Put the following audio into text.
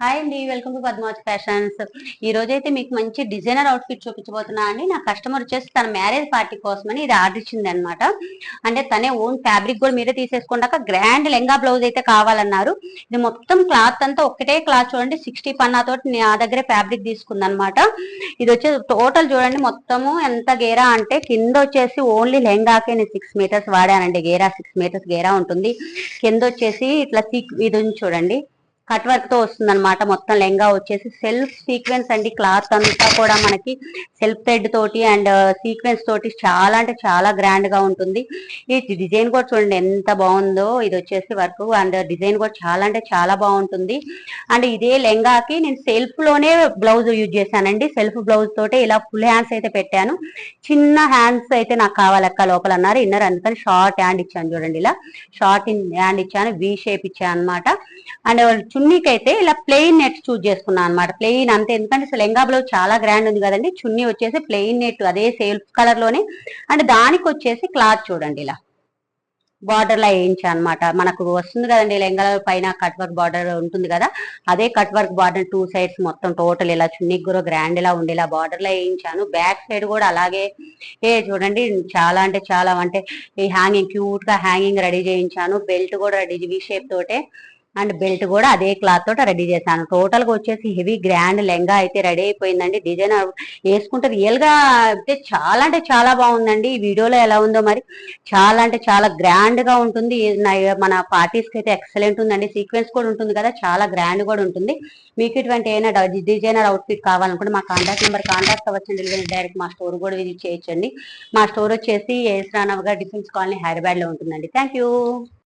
Hi అండి, welcome to Padmavati fashions. ఈ రోజు అయితే మీకు మంచి డిజైనర్ అవుట్ఫిట్ చూపించబోతున్నా అండి. నా కస్టమర్ వచ్చేసి తన మ్యారేజ్ పార్టీ కోసమని ఇది ఆర్డర్ ఇచ్చింది అనమాట. అంటే తనే ఓన్ ఫ్యాబ్రిక్ కూడా మీరే తీసేసుకున్నాక గ్రాండ్ లెంగా బ్లౌజ్ అయితే కావాలన్నారు. ఇది మొత్తం క్లాత్ అంతా ఒకటే క్లాత్ చూడండి, 60 పన్నా తోటి నా దగ్గరే ఫ్యాబ్రిక్ తీసుకుంది అనమాట. ఇది వచ్చేసి టోటల్ చూడండి, మొత్తము ఎంత గేరా అంటే కింద వచ్చేసి ఓన్లీ లెంగాకే నేను 6 మీటర్స్ వాడానండి. గేరా 6 మీటర్స్ గేరా ఉంటుంది. కింద వచ్చేసి ఇట్లా ఇది ఉంది చూడండి, కట్ వర్క్ తో వస్తుంది అనమాట. మొత్తం లెంగా వచ్చేసి సెల్ఫ్ సీక్వెన్స్ అండి. క్లాత్ అంతా కూడా మనకి సెల్ఫ్ థ్రెడ్ తోటి అండ్ సీక్వెన్స్ తోటి చాలా అంటే చాలా గ్రాండ్ గా ఉంటుంది. ఈ డిజైన్ కూడా చూడండి ఎంత బాగుందో. ఇది వచ్చేసి వర్క్ అండ్ డిజైన్ కూడా చాలా అంటే చాలా బాగుంటుంది. అండ్ ఇదే లెంగాకి నేను సెల్ఫ్ లోనే బ్లౌజ్ యూజ్ చేశానండి. సెల్ఫ్ బ్లౌజ్ తోటే ఇలా ఫుల్ హ్యాండ్స్ అయితే పెట్టాను. చిన్న హ్యాండ్స్ అయితే నాకు కావాలక్క లోపల అన్నారు ఇన్నర్, అందుకని షార్ట్ హ్యాండ్ ఇచ్చాను చూడండి. ఇలా షార్ట్ హ్యాండ్ ఇచ్చాను, వి షేప్ ఇచ్చాను అనమాట. అండ్ చున్నీకి అయితే ఇలా ప్లెయిన్ నెట్ చూజ్ చేసుకున్నాను అనమాట. ప్లెయిన్ అంతే, ఎందుకంటే లెంగా బ్లౌజ్ చాలా గ్రాండ్ ఉంది కదండి. చున్నీ వచ్చేసి ప్లెయిన్ నెట్ అదే సెల్ఫ్ కలర్ లోనే. అండ్ దానికి వచ్చేసి క్లాత్ చూడండి ఇలా బార్డర్ లా వేయించా అనమాట. మనకు వస్తుంది కదండి లెంగా పైన కట్ వర్క్ బార్డర్ ఉంటుంది కదా, అదే కట్ వర్క్ బార్డర్ 2 సైడ్స్ మొత్తం టోటల్ ఇలా చున్నీకి కూడా గ్రాండ్ ఇలా ఉండేలా బార్డర్ లా వేయించాను. బ్యాక్ సైడ్ కూడా అలాగే చూడండి, చాలా అంటే చాలా అంటే ఈ హ్యాంగింగ్ క్యూట్ గా హ్యాంగింగ్ రెడీ చేయించాను. బెల్ట్ కూడా రెడీ వి షేప్ తోటే, అండ్ బెల్ట్ కూడా అదే క్లాత్ తోట రెడీ చేశాను. టోటల్ గా వచ్చేసి హెవీ గ్రాండ్ లెంగా అయితే రెడీ అయిపోయిందండి. డిజైన్ వేసుకుంటే రియల్ గా అయితే చాలా అంటే చాలా బాగుందండి. ఈ వీడియోలో ఎలా ఉందో మరి, చాలా అంటే చాలా గ్రాండ్ గా ఉంటుంది. మన పార్టీస్ కి అయితే ఎక్సలెంట్ ఉందండి. సీక్వెన్స్ కూడా ఉంటుంది కదా, చాలా గ్రాండ్ కూడా ఉంటుంది. మీకు ఇటువంటి ఏమైనా డిజైనర్ అవుట్ఫిట్ కావాలనుకుంటే మా కాంటాక్ట్ నెంబర్ కాంటాక్ట్ అవ్వచ్చండి. డైరెక్ట్ మా స్టోర్ కూడా విజిట్ చేయొచ్చండి. మా స్టోర్ వచ్చేసి ఏఎస్ రానవ్ గారు డిఫెన్స్ కాలనీ హైదరాబాద్ లో ఉంటుందండి. Thank you.